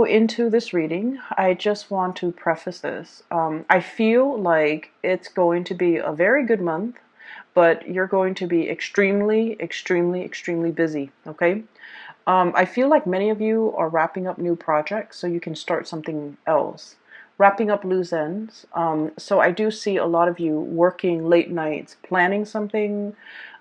Into this reading, I just want to preface this. I feel like it's going to be a very good month, but you're going to be extremely, extremely, extremely busy, okay? I feel like many of you are wrapping up new projects so you can start something else. Wrapping up loose ends. So I do see a lot of you working late nights, planning something,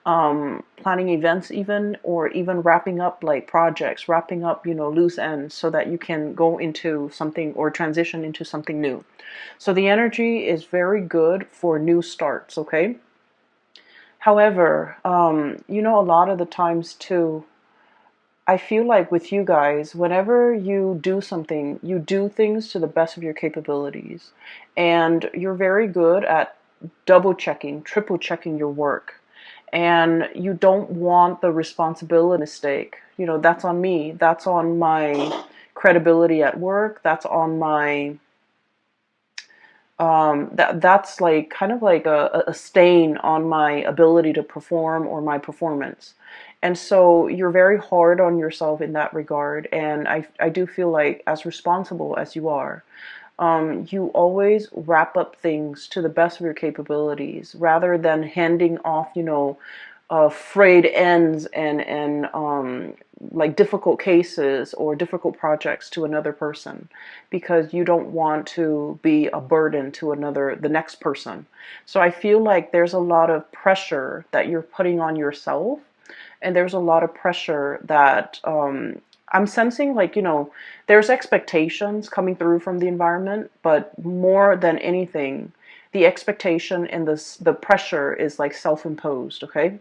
planning events even, or even wrapping up like projects, wrapping up, loose ends so that you can go into something or transition into something new. So the energy is very good for new starts, okay? However, a lot of the times too, I feel like with you guys, whenever you do something, you do things to the best of your capabilities. And you're very good at double checking, triple checking your work. And you don't want the responsibility mistake. That's on me. That's on my credibility at work. That's on my that's like kind of like a stain on my ability to perform or my performance. And so you're very hard on yourself in that regard. And I do feel like, as responsible as you are, you always wrap up things to the best of your capabilities rather than handing off, frayed ends and like difficult cases or difficult projects to another person, because you don't want to be a burden to the next person. So I feel like there's a lot of pressure that you're putting on yourself, and there's a lot of pressure that I'm sensing, like, there's expectations coming through from the environment, but more than anything, the expectation and the pressure is like self-imposed, okay?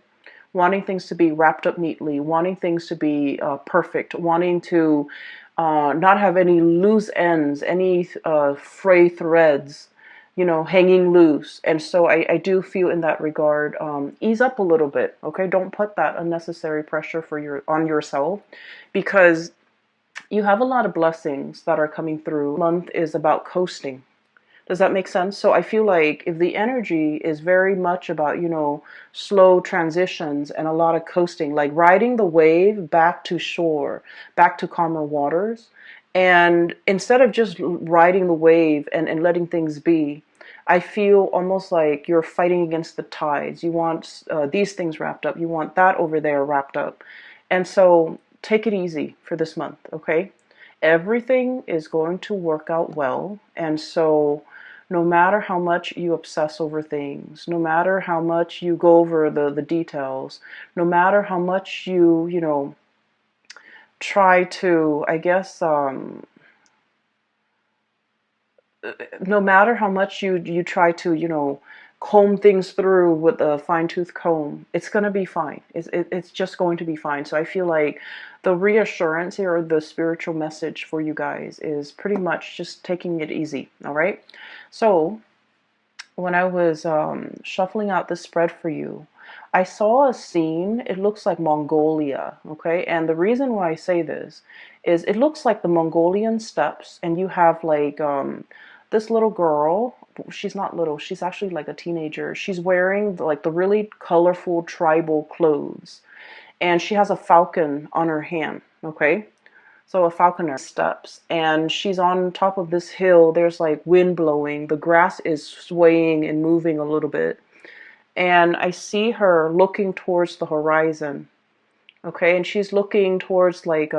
Wanting things to be wrapped up neatly, wanting things to be perfect, wanting to not have any loose ends, any fray threads, hanging loose. And so I do feel in that regard, ease up a little bit, okay? Don't put that unnecessary pressure on yourself, because you have a lot of blessings that are coming through. Month is about coasting. Does that make sense? So I feel like if the energy is very much about, slow transitions and a lot of coasting, like riding the wave back to shore, back to calmer waters, and instead of just riding the wave and letting things be, I feel almost like you're fighting against the tides. You want these things wrapped up. You want that over there wrapped up. And so take it easy for this month, okay? Everything is going to work out well. And so no matter how much you obsess over things, no matter how much you go over the details, no matter how much you try to, I guess, no matter how much you try to, comb things through with a fine-tooth comb, it's going to be fine. It's just going to be fine. So I feel like the reassurance here, or the spiritual message for you guys, is pretty much just taking it easy. All right. So when I was shuffling out the spread for you, I saw a scene. It looks like Mongolia, okay? And the reason why I say this is it looks like the Mongolian steppes, and you have like this little girl. She's not little, she's actually like a teenager. She's wearing like the really colorful tribal clothes, and she has a falcon on her hand, okay? So a falconer steps, and she's on top of this hill. There's like wind blowing. The grass is swaying and moving a little bit. And I see her looking towards the horizon. Okay, and she's looking towards like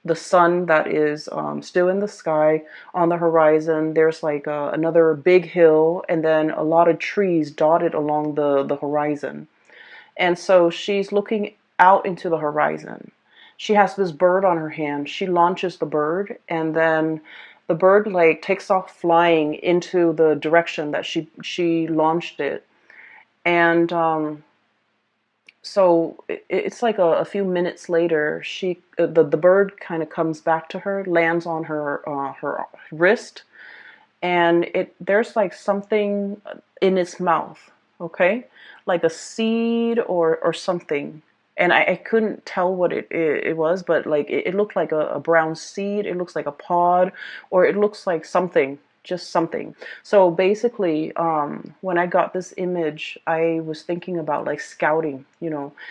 the sun that is still in the sky. On the horizon, there's like another big hill, and then a lot of trees dotted along the horizon. And so she's looking out into the horizon. She has this bird on her hand. She launches the bird, and then the bird like takes off flying into the direction that she launched it. And so it's like a few minutes later, the bird kind of comes back to her, lands on her wrist, and there's like something in its mouth, okay, like a seed or something. And I couldn't tell what it was, but like it looked like a brown seed. It looks like a pod, or it looks like something, just something. So basically, when I got this image, I was thinking about like scouting,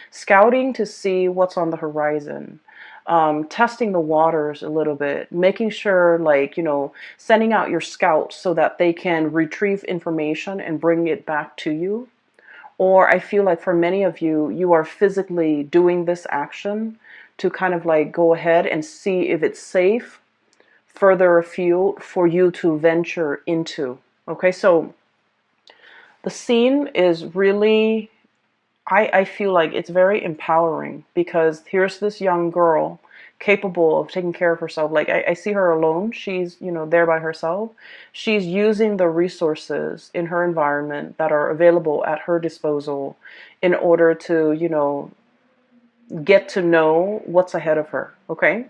scouting to see what's on the horizon. testing the waters a little bit, making sure, like, sending out your scouts so that they can retrieve information and bring it back to you. Or I feel like for many of you, you are physically doing this action to kind of like go ahead and see if it's safe further afield for you to venture into. Okay, so the scene is really, I feel like it's very empowering because here's this young girl capable of taking care of herself. Like I see her alone. She's, there by herself. She's using the resources in her environment that are available at her disposal in order to, get to know what's ahead of her. Okay.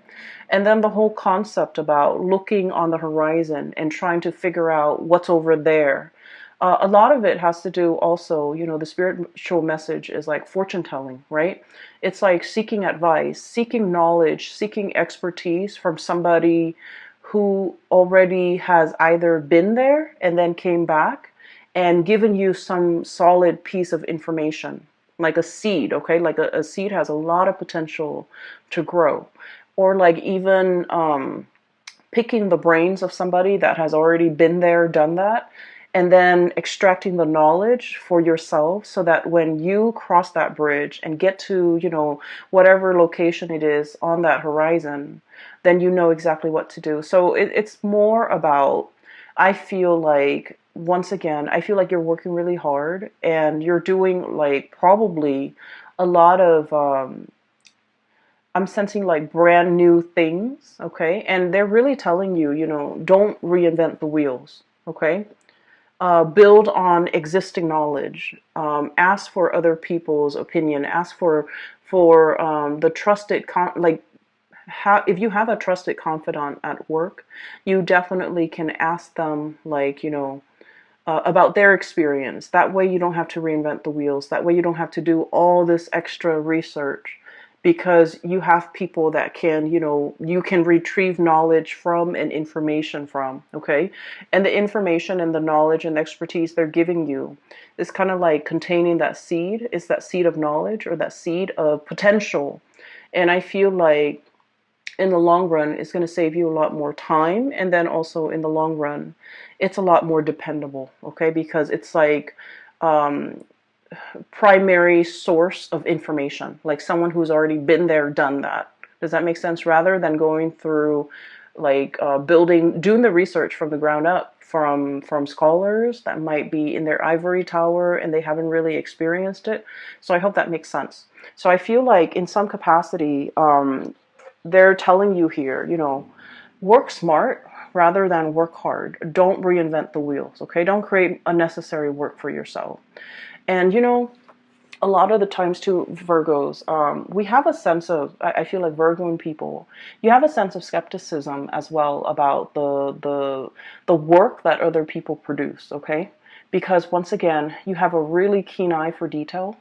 And then the whole concept about looking on the horizon and trying to figure out what's over there. A lot of it has to do also, the spiritual message is like fortune telling, right? It's like seeking advice, seeking knowledge, seeking expertise from somebody who already has either been there and then came back and given you some solid piece of information, like a seed, okay? Like a seed has a lot of potential to grow. Or like even picking the brains of somebody that has already been there, done that, and then extracting the knowledge for yourself so that when you cross that bridge and get to, whatever location it is on that horizon, then you know exactly what to do. So it's more about, I feel like, once again, I feel like you're working really hard and you're doing like probably a lot of, I'm sensing like brand new things, okay? And they're really telling you, don't reinvent the wheels, okay? Build on existing knowledge. Ask for other people's opinion. Ask for the trusted if you have a trusted confidant at work, you definitely can ask them about their experience. That way you don't have to reinvent the wheels. That way you don't have to do all this extra research because you have people that can, you can retrieve knowledge from and information from, okay? And the information and the knowledge and expertise they're giving you is kind of like containing that seed, is that seed of knowledge or that seed of potential. And I feel like in the long run, it's going to save you a lot more time. And then also in the long run, it's a lot more dependable, okay? Because it's like, primary source of information, like someone who's already been there, done that. Does that make sense? Rather than going through like doing the research from the ground up from scholars that might be in their ivory tower and they haven't really experienced it. So I hope that makes sense. So I feel like in some capacity, they're telling you here, work smart rather than work hard. Don't reinvent the wheels, okay? Don't create unnecessary work for yourself. And a lot of the times too, Virgos, we have a sense of, I feel like Virgoing people, you have a sense of skepticism as well about the work that other people produce, okay? Because once again, you have a really keen eye for detail.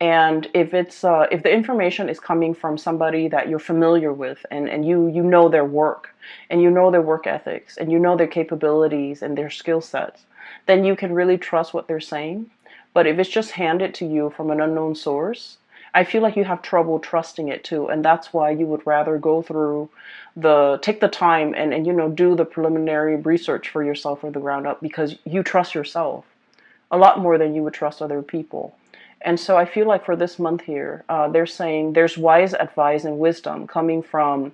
And if the information is coming from somebody that you're familiar with and you know their work and you know their work ethics and you know their capabilities and their skill sets, then you can really trust what they're saying. But if it's just handed to you from an unknown source, I feel like you have trouble trusting it too. And that's why you would rather go through take the time and do the preliminary research for yourself from the ground up because you trust yourself a lot more than you would trust other people. And so I feel like for this month here, they're saying there's wise advice and wisdom coming from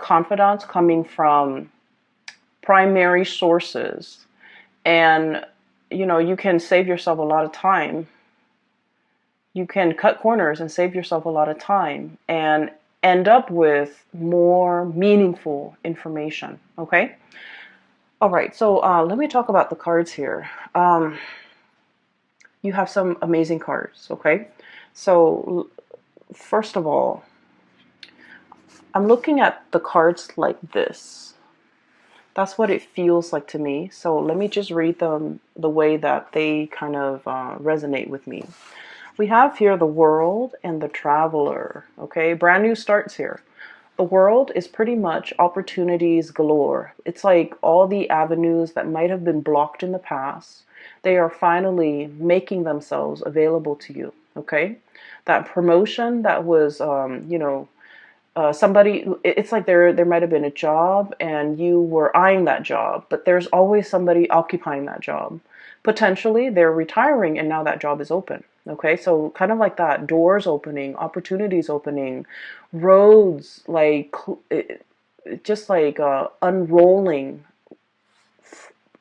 confidants, coming from primary sources. And you can save yourself a lot of time. You can cut corners and save yourself a lot of time and end up with more meaningful information, okay? All right, so let me talk about the cards here. You have some amazing cards, okay? So first of all, I'm looking at the cards like this. That's what it feels like to me. So let me just read them the way that they kind of resonate with me. We have here the World and the Traveler, okay? Brand new starts here. The World is pretty much opportunities galore. It's like all the avenues that might have been blocked in the past, they are finally making themselves available to you, okay? That promotion that was, Somebody, it's like there might have been a job and you were eyeing that job, but there's always somebody occupying that job. Potentially they're retiring and now that job is open. Okay, so kind of like that, doors opening, opportunities opening, roads like just like unrolling,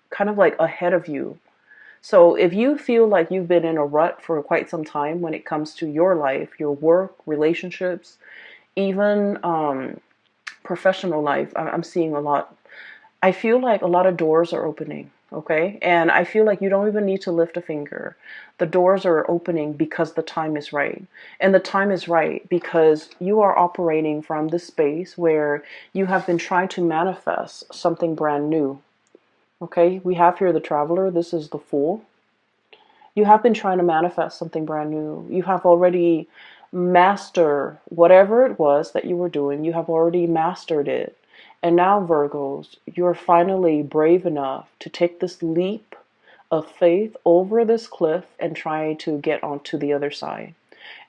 kind of like ahead of you. So if you feel like you've been in a rut for quite some time when it comes to your life, your work, relationships, even professional life, I'm seeing a lot. I feel like a lot of doors are opening, okay? And I feel like you don't even need to lift a finger. The doors are opening because the time is right. And the time is right because you are operating from this space where you have been trying to manifest something brand new, okay? We have here the Traveler. This is the Fool. You have been trying to manifest something brand new. You have already mastered whatever it was that you were doing. You have already mastered it. And now, Virgos, you're finally brave enough to take this leap of faith over this cliff and try to get onto the other side.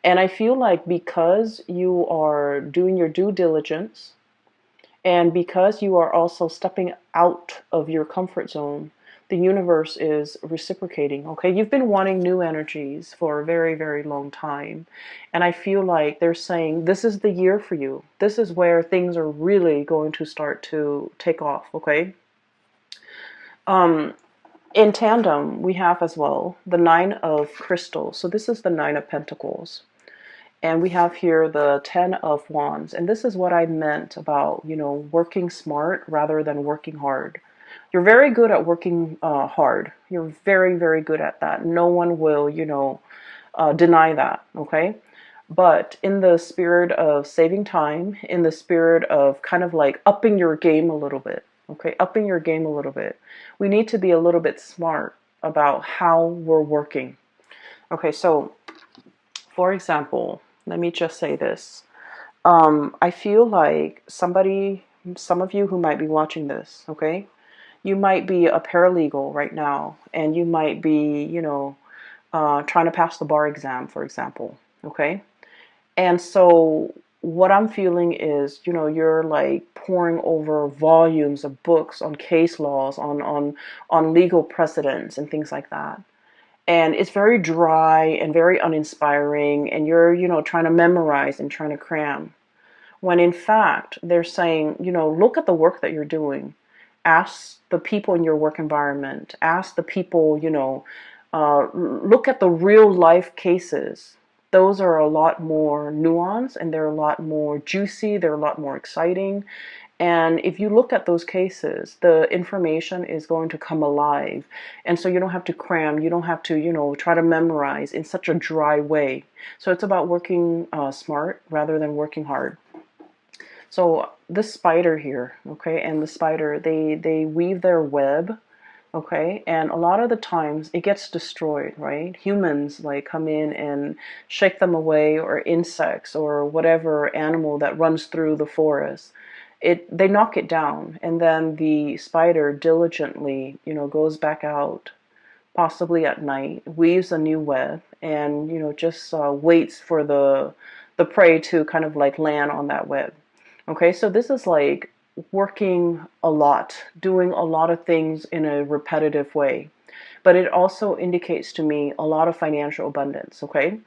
And I feel like because you are doing your due diligence and because you are also stepping out of your comfort zone, the universe is reciprocating. Okay, you've been wanting new energies for a very, very long time. And I feel like they're saying this is the year for you. This is where things are really going to start to take off. Okay. In tandem, we have as well the Nine of Crystals. So this is the Nine of Pentacles. And we have here the Ten of Wands. And this is what I meant about, working smart rather than working hard. You're very good at working hard. You're very, very good at that. No one will, deny that, okay? But in the spirit of saving time, in the spirit of kind of like upping your game a little bit, okay? Upping your game a little bit. We need to be a little bit smart about how we're working. Okay, so for example, let me just say this. I feel like some of you who might be watching this, okay? You might be a paralegal right now, and you might be, trying to pass the bar exam, for example, okay? And so what I'm feeling is, you're like pouring over volumes of books on case laws, on legal precedents and things like that. And it's very dry and very uninspiring, and you're, trying to memorize and trying to cram. When in fact, they're saying, look at the work that you're doing. Ask the people in your work environment. Ask the people, look at the real life cases. Those are a lot more nuanced and they're a lot more juicy. They're a lot more exciting. And if you look at those cases, the information is going to come alive. And so you don't have to cram. You don't have to, try to memorize in such a dry way. So it's about working smart rather than working hard. So the spider here, okay, and the spider, they weave their web, okay, and a lot of the times it gets destroyed, right? Humans like come in and shake them away, or insects or whatever animal that runs through the forest. They knock it down, and then the spider diligently, goes back out, possibly at night, weaves a new web, and just waits for the prey to kind of like land on that web. Okay, so this is like working a lot, doing a lot of things in a repetitive way. But it also indicates to me a lot of financial abundance, okay?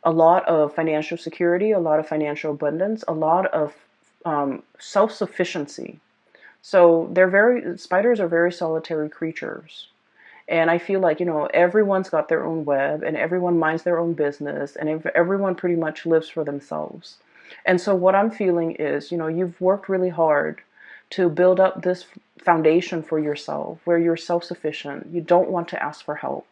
A lot of financial security, a lot of financial abundance, a lot of self-sufficiency. So spiders are very solitary creatures. And I feel like, everyone's got their own web and everyone minds their own business and everyone pretty much lives for themselves. And so what I'm feeling is, you've worked really hard to build up this foundation for yourself where you're self-sufficient. You don't want to ask for help.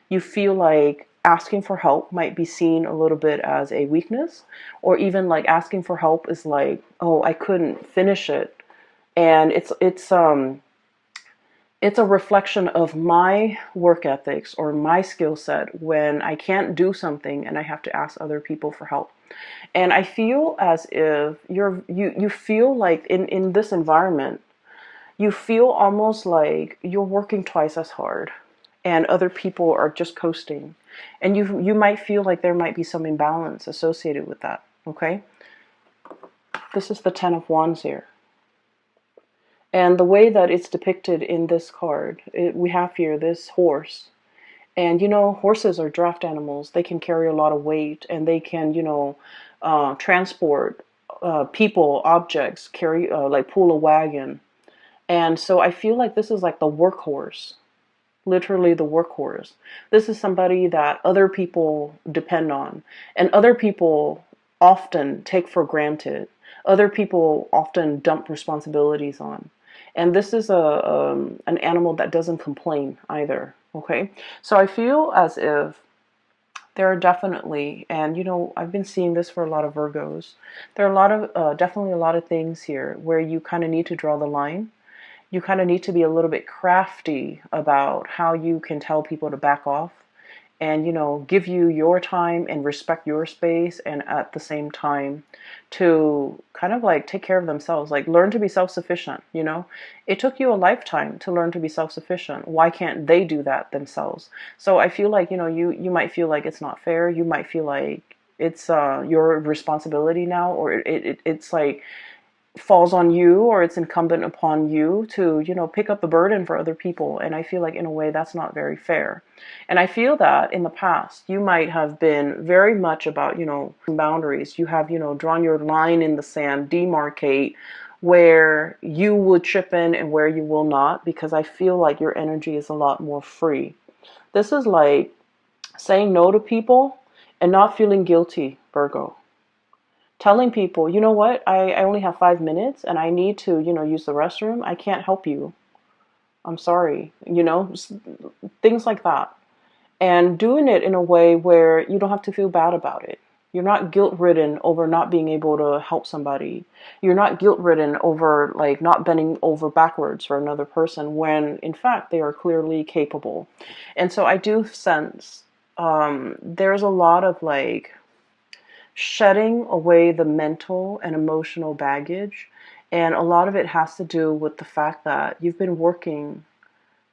You feel like asking for help might be seen a little bit as a weakness, or even like asking for help is like, oh, I couldn't finish it. And it's a reflection of my work ethics or my skill set when I can't do something and I have to ask other people for help. And I feel as if you feel like in this environment, you feel almost like you're working twice as hard and other people are just coasting. And you might feel like there might be some imbalance associated with that, okay? This is the Ten of Wands here. And the way that it's depicted in this card, we have here this horse. And, horses are draft animals. They can carry a lot of weight, and they can, transport people, objects, carry, like pull a wagon. And so I feel like this is like the workhorse, literally the workhorse. This is somebody that other people depend on, and other people often take for granted. Other people often dump responsibilities on. And this is an animal that doesn't complain either. Okay, so I feel as if there are definitely, and I've been seeing this for a lot of Virgos. There are a lot of definitely a lot of things here where you kind of need to draw the line. You kind of need to be a little bit crafty about how you can tell people to back off and, give you your time and respect your space, and at the same time to kind of like take care of themselves, like learn to be self-sufficient. It took you a lifetime to learn to be self-sufficient. Why can't they do that themselves? So I feel like, you might feel like it's not fair. You might feel like it's your responsibility now, or it's like falls on you, or it's incumbent upon you to pick up the burden for other people. And I feel like in a way that's not very fair. And I feel that in the past you might have been very much about boundaries. You have drawn your line in the sand, demarcate where you would chip in and where you will not, because I feel like your energy is a lot more free. This is like saying no to people and not feeling guilty, Virgo. Telling people, you know what, I only have 5 minutes and I need to, use the restroom. I can't help you. I'm sorry. Things like that. And doing it in a way where you don't have to feel bad about it. You're not guilt-ridden over not being able to help somebody. You're not guilt-ridden over like not bending over backwards for another person when in fact they are clearly capable. And so I do sense there's a lot of like shedding away the mental and emotional baggage. And a lot of it has to do with the fact that you've been working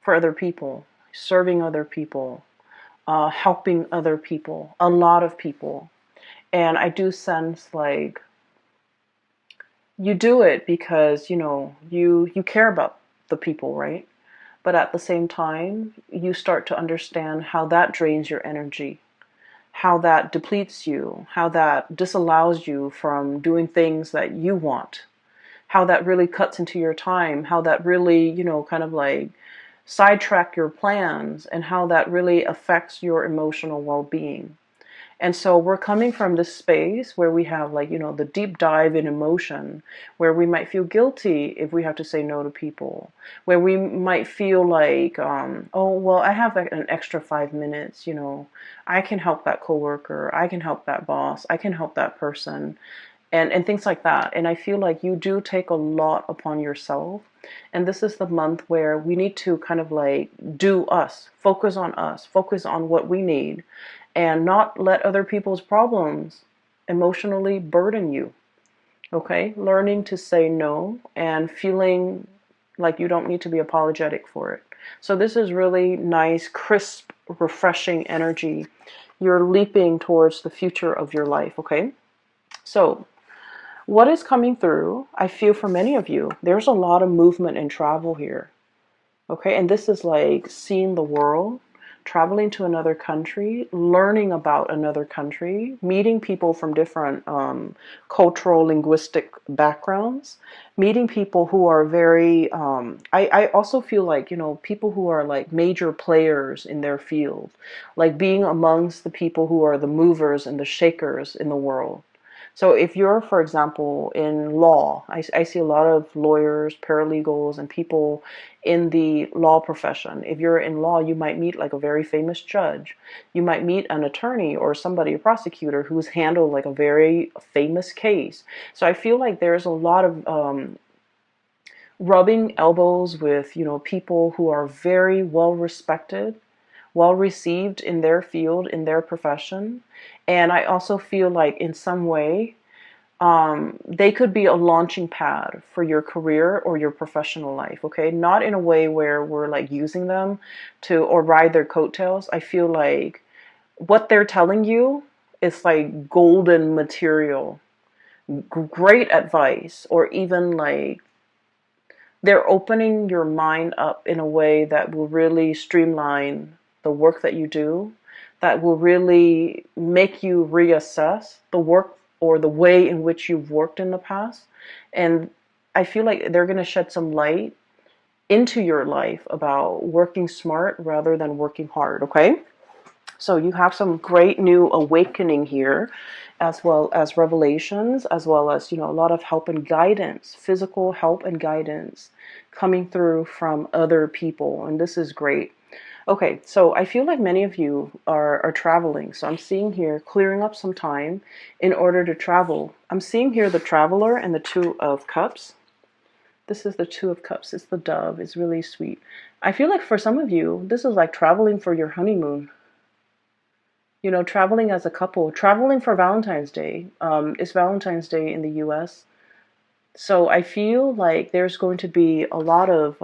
for other people, serving other people, helping other people, a lot of people. And I do sense like you do it because, you care about the people, right? But at the same time, you start to understand how that drains your energy, how that depletes you, how that disallows you from doing things that you want, how that really cuts into your time, how that really, kind of like sidetrack your plans, and how that really affects your emotional well-being. And so we're coming from this space where we have like, the deep dive in emotion, where we might feel guilty if we have to say no to people, where we might feel like, oh, well, I have like an extra 5 minutes, I can help that coworker, I can help that boss, I can help that person, and things like that. And I feel like you do take a lot upon yourself. And this is the month where we need to kind of like do us, focus on what we need, and not let other people's problems emotionally burden you. Okay? Learning to say no and feeling like you don't need to be apologetic for it. So this is really nice, crisp, refreshing energy. You're leaping towards the future of your life, okay? So what is coming through, I feel for many of you, there's a lot of movement and travel here. Okay, and this is like seeing the world, traveling to another country, learning about another country, meeting people from different cultural, linguistic backgrounds, meeting people who are very, I also feel like, people who are like major players in their field, like being amongst the people who are the movers and the shakers in the world. So if you're, for example, in law, I see a lot of lawyers, paralegals, and people in the law profession. If you're in law, you might meet like a very famous judge. You might meet an attorney or somebody, a prosecutor, who's handled like a very famous case. So I feel like there's a lot of rubbing elbows with, people who are very well respected, well received in their field, in their profession. And I also feel like in some way, they could be a launching pad for your career or your professional life, okay? Not in a way where we're like using them to, or ride their coattails. I feel like what they're telling you is like golden material great advice, or even like they're opening your mind up in a way that will really streamline the work that you do, that will really make you reassess the work or the way in which you've worked in the past. And I feel like they're going to shed some light into your life about working smart rather than working hard, okay? So you have some great new awakening here, as well as revelations, as well as, a lot of help and guidance, physical help and guidance coming through from other people. And this is great. Okay, so I feel like many of you are traveling. So I'm seeing here clearing up some time in order to travel. I'm seeing here the Traveler and the Two of Cups. This is the Two of Cups. It's the dove. It's really sweet. I feel like for some of you, this is like traveling for your honeymoon. Traveling as a couple, traveling for Valentine's Day. It's Valentine's Day in the US. So I feel like there's going to be a lot of,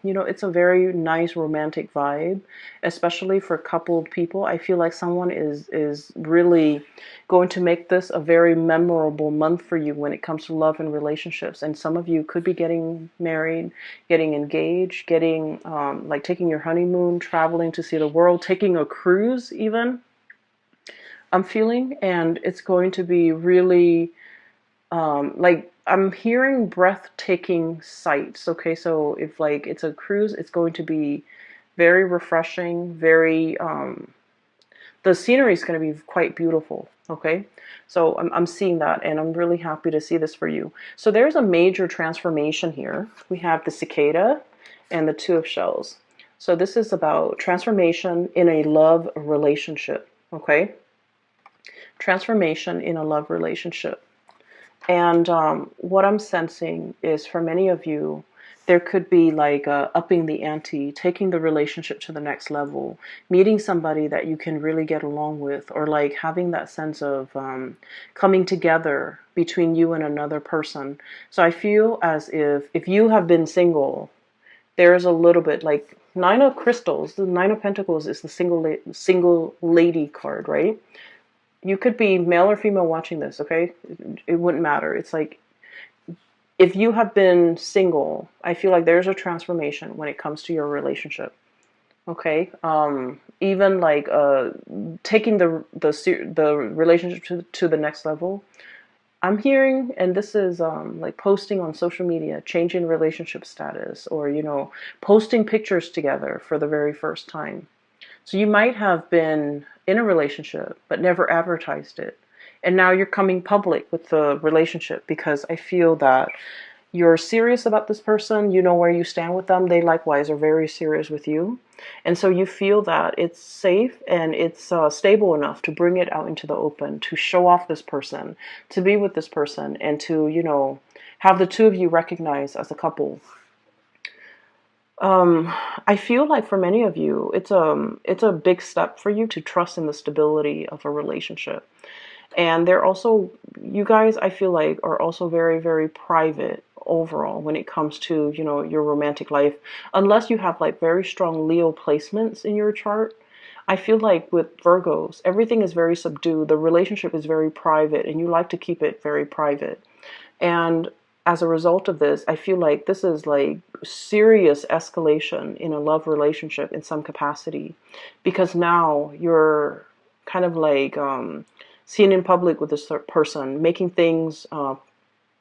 it's a very nice romantic vibe, especially for coupled people. I feel like someone is really going to make this a very memorable month for you when it comes to love and relationships. And some of you could be getting married, getting engaged, getting, like taking your honeymoon, traveling to see the world, taking a cruise even. I'm feeling, and it's going to be really like I'm hearing breathtaking sights. Okay, so if like it's a cruise, it's going to be very refreshing, very the scenery is going to be quite beautiful. Okay, so I'm seeing that, and I'm really happy to see this for you. So there's a major transformation here. We have the cicada and the Two of Shells. So this is about transformation in a love relationship. Okay, transformation in a love relationship. And what I'm sensing is for many of you, there could be like upping the ante, taking the relationship to the next level, meeting somebody that you can really get along with, or like having that sense of coming together between you and another person. So I feel as if you have been single, there's a little bit like Nine of Crystals, the Nine of Pentacles is the single lady card, right? You could be male or female watching this, okay? It wouldn't matter. It's like if you have been single, I feel like there's a transformation when it comes to your relationship. Okay? Even like taking the relationship to the next level. I'm hearing, and this is like posting on social media, changing relationship status, or posting pictures together for the very first time. So you might have been in a relationship but never advertised it. And now you're coming public with the relationship because I feel that you're serious about this person. You know where you stand with them. They likewise are very serious with you. And so you feel that it's safe and it's stable enough to bring it out into the open, to show off this person, to be with this person, and to, have the two of you recognized as a couple. I feel like for many of you, it's a big step for you to trust in the stability of a relationship. And they're also, you guys, I feel like are also very, very private overall when it comes to, your romantic life. Unless you have like very strong Leo placements in your chart. I feel like with Virgos, everything is very subdued. The relationship is very private and you like to keep it very private. And as a result of this, I feel like this is like serious escalation in a love relationship in some capacity, because now you're kind of like seen in public with this person, making things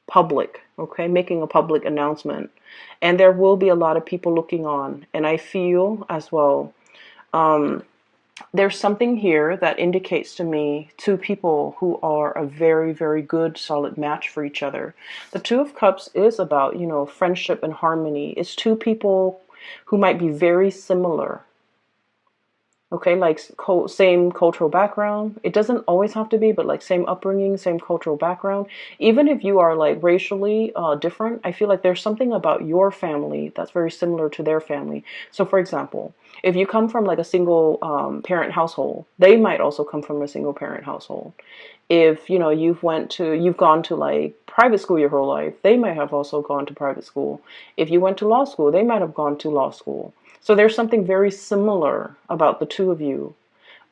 public, okay, making a public announcement. And there will be a lot of people looking on. And I feel as well, there's something here that indicates to me two people who are a very, very good, solid match for each other. The Two of Cups is about, friendship and harmony. It's two people who might be very similar. Okay, like same cultural background. It doesn't always have to be, but like same upbringing, same cultural background. Even if you are like racially different, I feel like there's something about your family that's very similar to their family. So for example, if you come from like a single parent household, they might also come from a single parent household. If you've gone to like private school your whole life, they might have also gone to private school. If you went to law school, they might have gone to law school. So there's something very similar about the two of you,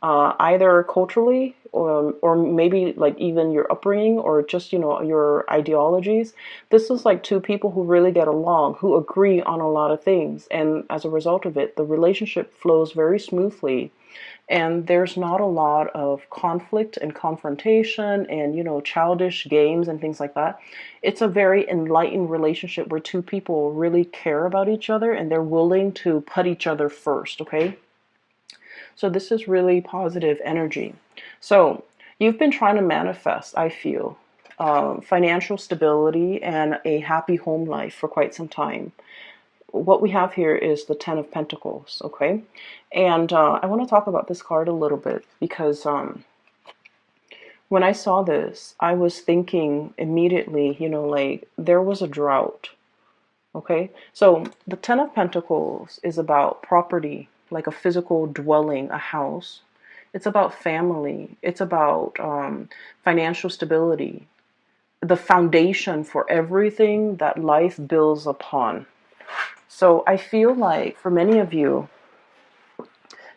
either culturally or maybe like even your upbringing or just, your ideologies. This is like two people who really get along, who agree on a lot of things. And as a result of it, the relationship flows very smoothly. And there's not a lot of conflict and confrontation and, childish games and things like that. It's a very enlightened relationship where two people really care about each other and they're willing to put each other first, okay? So this is really positive energy. So you've been trying to manifest, I feel, financial stability and a happy home life for quite some time. What we have here is the Ten of Pentacles, okay? And I want to talk about this card a little bit because when I saw this, I was thinking immediately, like there was a drought, okay? So the Ten of Pentacles is about property, like a physical dwelling, a house. It's about family. It's about financial stability, the foundation for everything that life builds upon. So I feel like for many of you,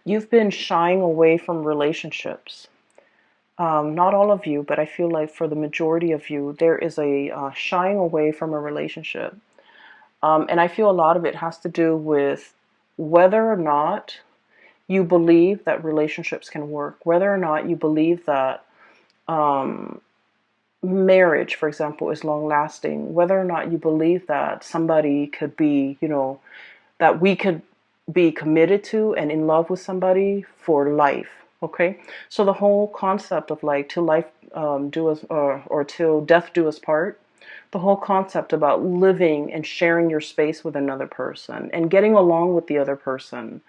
you've been shying away from relationships. Not all of you, but I feel like for the majority of you, there is a shying away from a relationship. And I feel a lot of it has to do with whether or not you believe that relationships can work, whether or not you believe that marriage, for example, is long lasting, whether or not you believe that somebody could be, that we could be committed to and in love with somebody for life. Okay, so the whole concept of like till life do us or till death do us part, the whole concept about living and sharing your space with another person and getting along with the other person.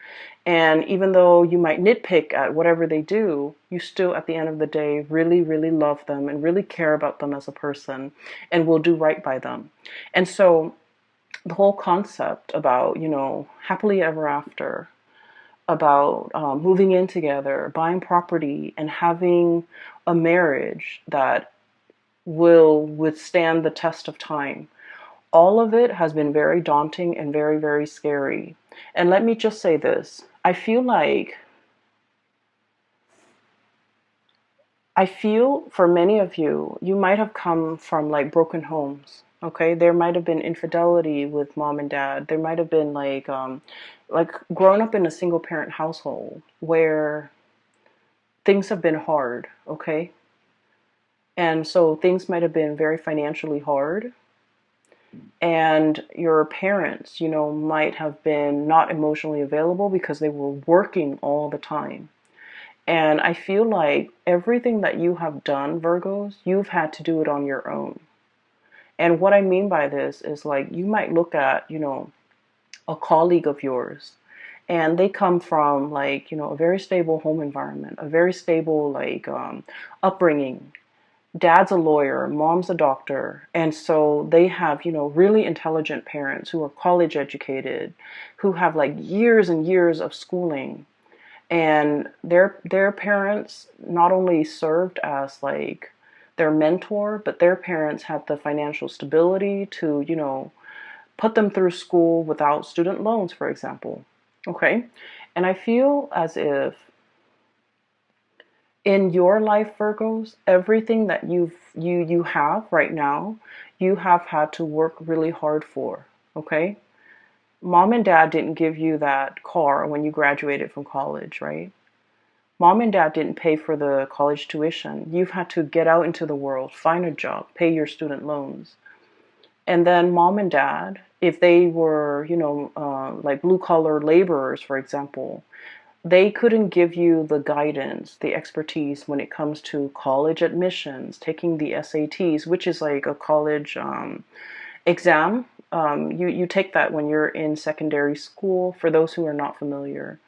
And even though you might nitpick at whatever they do, you still at the end of the day really, really love them and really care about them as a person and will do right by them. And so the whole concept about, happily ever after, about moving in together, buying property, and having a marriage that will withstand the test of time. All of it has been very daunting and very, very scary. And let me just say this. I feel for many of you, you might have come from like broken homes. Okay, there might have been infidelity with mom and dad. There might have been like growing up in a single parent household where things have been hard. Okay, and so things might have been very financially hard. And your parents, might have been not emotionally available because they were working all the time. And I feel like everything that you have done, Virgos, you've had to do it on your own. And what I mean by this is like you might look at, a colleague of yours and they come from like, a very stable home environment, a very stable like upbringing. Dad's a lawyer, mom's a doctor, and so they have, really intelligent parents who are college educated, who have like years and years of schooling. And their parents not only served as like their mentor, but their parents had the financial stability to, put them through school without student loans, for example. Okay? And I feel as if in your life, Virgos, everything that you have right now, you have had to work really hard for. Okay? Mom and dad didn't give you that car when you graduated from college, right? Mom and dad didn't pay for the college tuition. You've had to get out into the world, find a job, pay your student loans. And then mom and dad, if they were, like blue collar laborers, for example, they couldn't give you the guidance, the expertise when it comes to college admissions, taking the SATs, which is like a college exam. You take that when you're in secondary school. For those who are not familiar,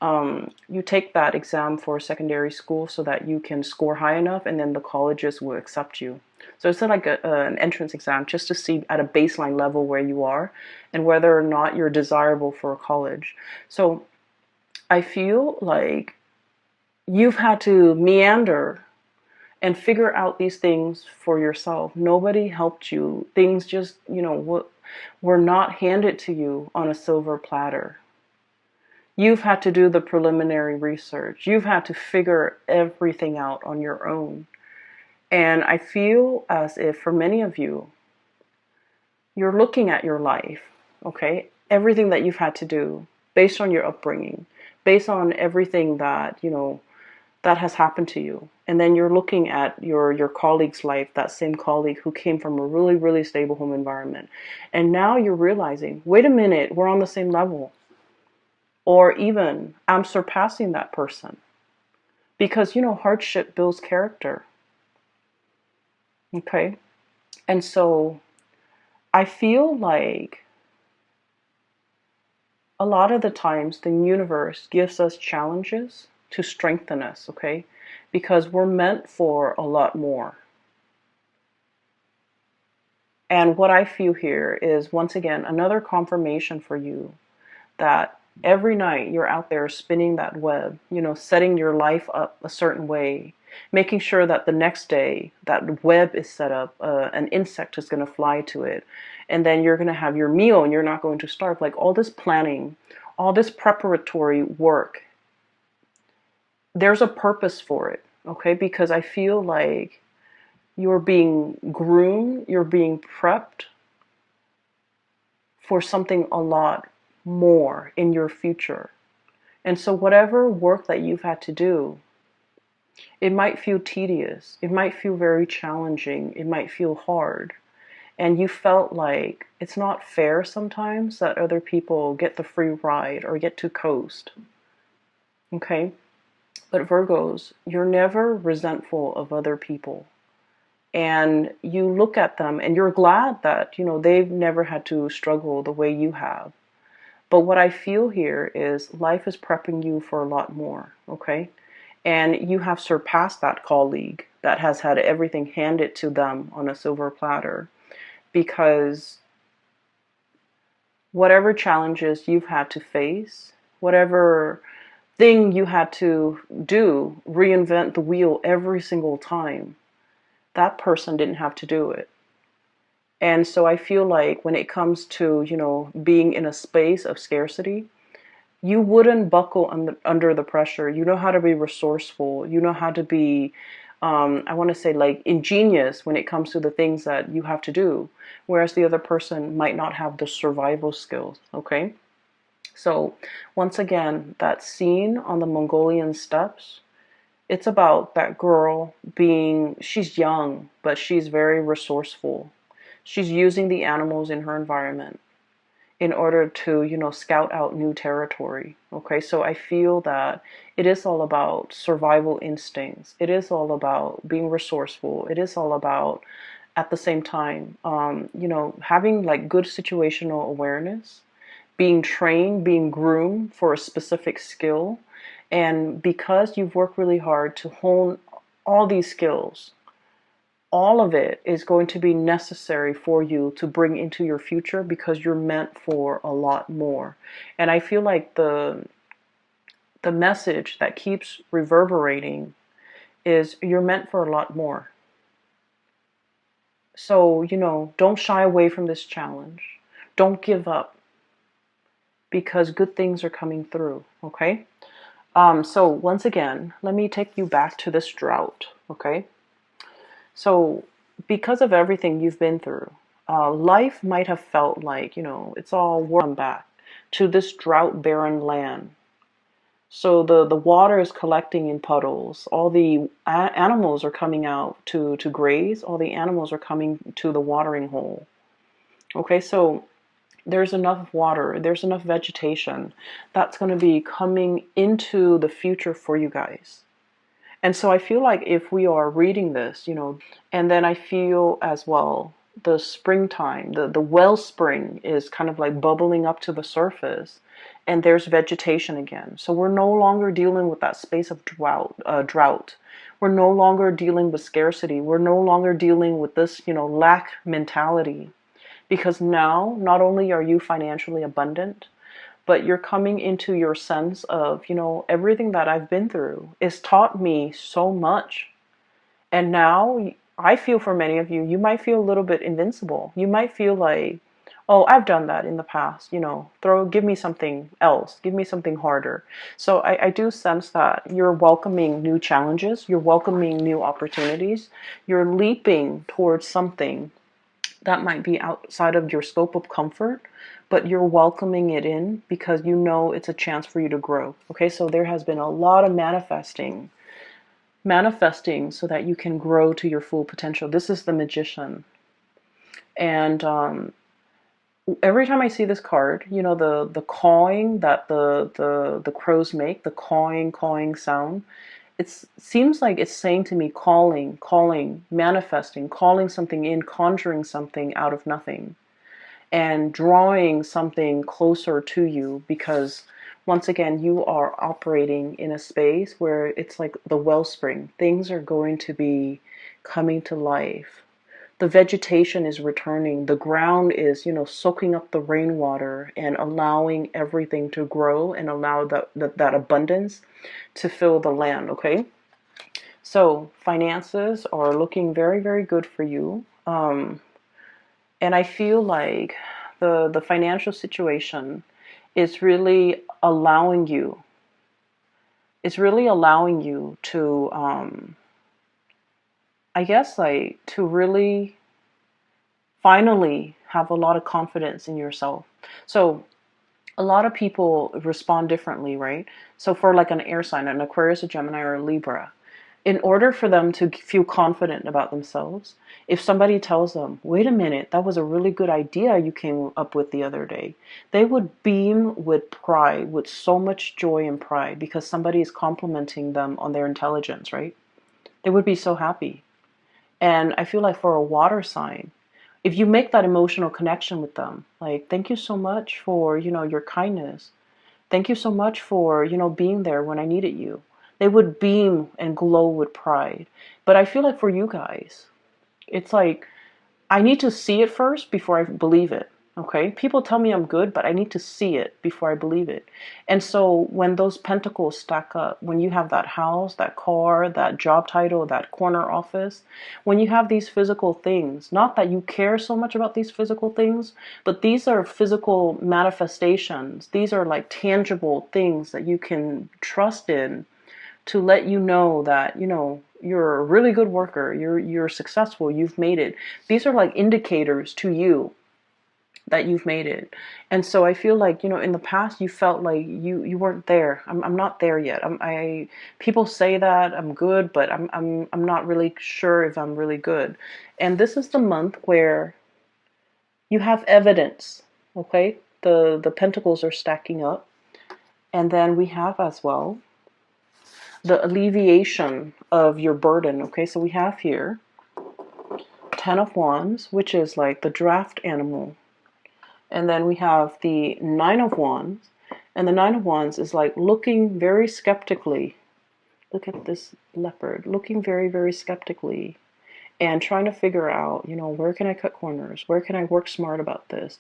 you take that exam for secondary school so that you can score high enough, and then the colleges will accept you. So it's like an entrance exam just to see at a baseline level where you are and whether or not you're desirable for a college. So I feel like you've had to meander and figure out these things for yourself. Nobody helped you. Things just, were not handed to you on a silver platter. You've had to do the preliminary research. You've had to figure everything out on your own. And I feel as if for many of you, you're looking at your life, okay? Everything that you've had to do based on your upbringing, based on everything that, that has happened to you. And then you're looking at your colleague's life, that same colleague who came from a really, really stable home environment. And now you're realizing, wait a minute, we're on the same level. Or even, I'm surpassing that person. Because, hardship builds character. Okay? And so I feel like a lot of the times the universe gives us challenges to strengthen us, okay? Because we're meant for a lot more. And what I feel here is, once again, another confirmation for you that every night you're out there spinning that web, setting your life up a certain way, making sure that the next day that web is set up, an insect is going to fly to it, and then you're going to have your meal and you're not going to starve. Like all this planning, all this preparatory work, there's a purpose for it, okay? Because I feel like you're being groomed, you're being prepped for something a lot more in your future. And so whatever work that you've had to do, it might feel tedious, it might feel very challenging, it might feel hard. And you felt like it's not fair sometimes that other people get the free ride or get to coast. Okay? But Virgos, you're never resentful of other people. And you look at them and you're glad that, they've never had to struggle the way you have. But what I feel here is life is prepping you for a lot more, okay? And you have surpassed that colleague that has had everything handed to them on a silver platter, because whatever challenges you've had to face, whatever thing you had to do, reinvent the wheel every single time, that person didn't have to do it. And so I feel like when it comes to, being in a space of scarcity, you wouldn't buckle under the pressure. You know how to be resourceful. You know how to be, I want to say, like, ingenious when it comes to the things that you have to do, whereas the other person might not have the survival skills, okay? So once again, that scene on the Mongolian steppes, it's about that girl she's young, but she's very resourceful. She's using the animals in her environment in order to, scout out new territory. Okay, so I feel that it is all about survival instincts. It is all about being resourceful. It is all about, at the same time, having like good situational awareness, being trained, being groomed for a specific skill. And because you've worked really hard to hone all these skills, all of it is going to be necessary for you to bring into your future, because you're meant for a lot more. And I feel like the message that keeps reverberating is you're meant for a lot more. So, don't shy away from this challenge. Don't give up, because good things are coming through, okay? So once again, let me take you back to this drought, okay? So because of everything you've been through, life might have felt like, it's all come back to this drought barren land. So the water is collecting in puddles. All the animals are coming out to graze. All the animals are coming to the watering hole. Okay, so there's enough water, there's enough vegetation that's going to be coming into the future for you guys. And so I feel like if we are reading this, and then I feel as well the springtime, the wellspring is kind of like bubbling up to the surface, and there's vegetation again. So we're no longer dealing with that space of drought. We're no longer dealing with scarcity. We're no longer dealing with this, lack mentality. Because now, not only are you financially abundant, but you're coming into your sense of, everything that I've been through has taught me so much. And now I feel for many of you, you might feel a little bit invincible. You might feel like, oh, I've done that in the past, give me something else, give me something harder. So I do sense that you're welcoming new challenges, you're welcoming new opportunities, you're leaping towards something that might be outside of your scope of comfort, but you're welcoming it in because you know it's a chance for you to grow. Okay, so there has been a lot of manifesting so that you can grow to your full potential. This is the Magician. And every time I see this card, the cawing that the crows make, the cawing sound, it seems like it's saying to me, calling, manifesting, calling something in, conjuring something out of nothing, and drawing something closer to you, because once again, you are operating in a space where it's like the wellspring. Things are going to be coming to life. The vegetation is returning. The ground is, soaking up the rainwater and allowing everything to grow and allow that abundance to fill the land, okay? So finances are looking very, very good for you. And I feel like the financial situation is really allowing you, to, I guess, like, to really finally have a lot of confidence in yourself. So a lot of people respond differently, right? So for like an air sign, an Aquarius, a Gemini, or a Libra, in order for them to feel confident about themselves, if somebody tells them, wait a minute, that was a really good idea you came up with the other day, they would beam with pride, with so much joy and pride, because somebody is complimenting them on their intelligence, right? They would be so happy. And I feel like for a water sign, if you make that emotional connection with them, like, thank you so much for, your kindness. Thank you so much for, being there when I needed you. They would beam and glow with pride. But I feel like for you guys, it's like, I need to see it first before I believe it. Okay? People tell me I'm good, but I need to see it before I believe it. And so when those pentacles stack up, when you have that house, that car, that job title, that corner office, when you have these physical things, not that you care so much about these physical things, but these are physical manifestations. These are like tangible things that you can trust in to let you know that, you're a really good worker, you're successful, you've made it. These are like indicators to you that you've made it. And so I feel like, in the past you felt like you weren't there. I'm not there yet. People say that I'm good, but I'm not really sure if I'm really good. And this is the month where you have evidence, okay? The pentacles are stacking up. And then we have as well the alleviation of your burden. Okay, so we have here 10 of Wands, which is like the draft animal. And then we have the 9 of Wands. And the 9 of Wands is like looking very skeptically. Look at this leopard, looking very, very skeptically and trying to figure out, where can I cut corners? Where can I work smart about this?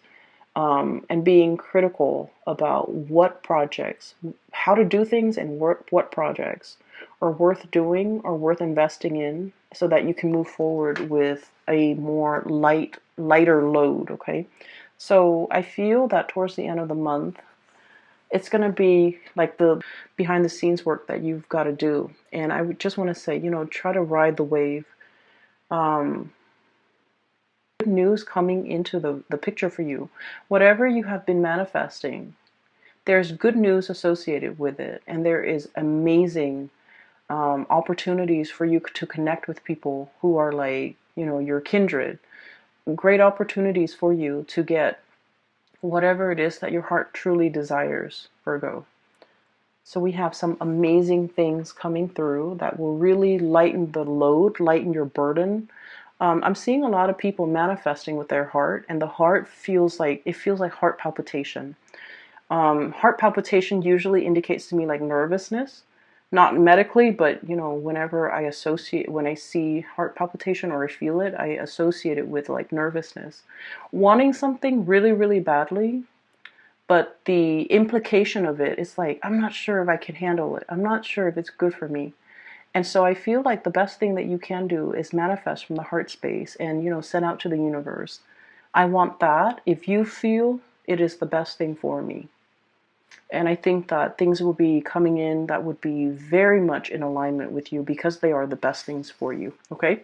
And being critical about what projects, how to do things, and what projects are worth doing or worth investing in, so that you can move forward with a more lighter load. Okay, so I feel that towards the end of the month, it's going to be like the behind the scenes work that you've got to do. And I just want to say, try to ride the wave. News coming into the picture for you. Whatever you have been manifesting, there's good news associated with it, and there is amazing opportunities for you to connect with people who are like, your kindred. Great opportunities for you to get whatever it is that your heart truly desires, Virgo. So we have some amazing things coming through that will really lighten the load, lighten your burden. I'm seeing a lot of people manifesting with their heart, and the heart feels like heart palpitation. Heart palpitation usually indicates to me like nervousness, not medically, but whenever when I see heart palpitation or I feel it, I associate it with like nervousness, wanting something really, really badly. But the implication of it is like, I'm not sure if I can handle it. I'm not sure if it's good for me. And so I feel like the best thing that you can do is manifest from the heart space and, send out to the universe I want that if you feel it is the best thing for me. And I think that things will be coming in that would be very much in alignment with you because they are the best things for you. Okay?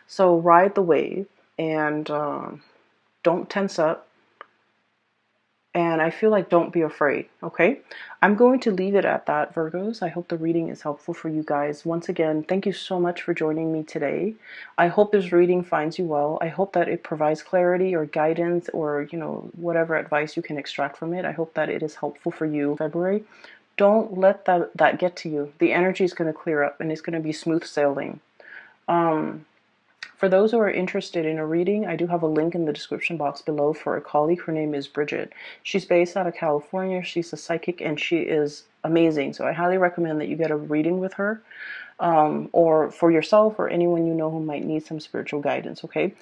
So ride the wave and don't tense up. And I feel like don't be afraid, okay? I'm going to leave it at that, Virgos. I hope the reading is helpful for you guys. Once again, thank you so much for joining me today. I hope this reading finds you well. I hope that it provides clarity or guidance or, whatever advice you can extract from it. I hope that it is helpful for you in February. Don't let that get to you. The energy is going to clear up and it's going to be smooth sailing. For those who are interested in a reading, I do have a link in the description box below for a colleague. Her name is Bridget. She's based out of California. She's a psychic and she is amazing. So I highly recommend that you get a reading with her, or for yourself or anyone you know who might need some spiritual guidance, okay?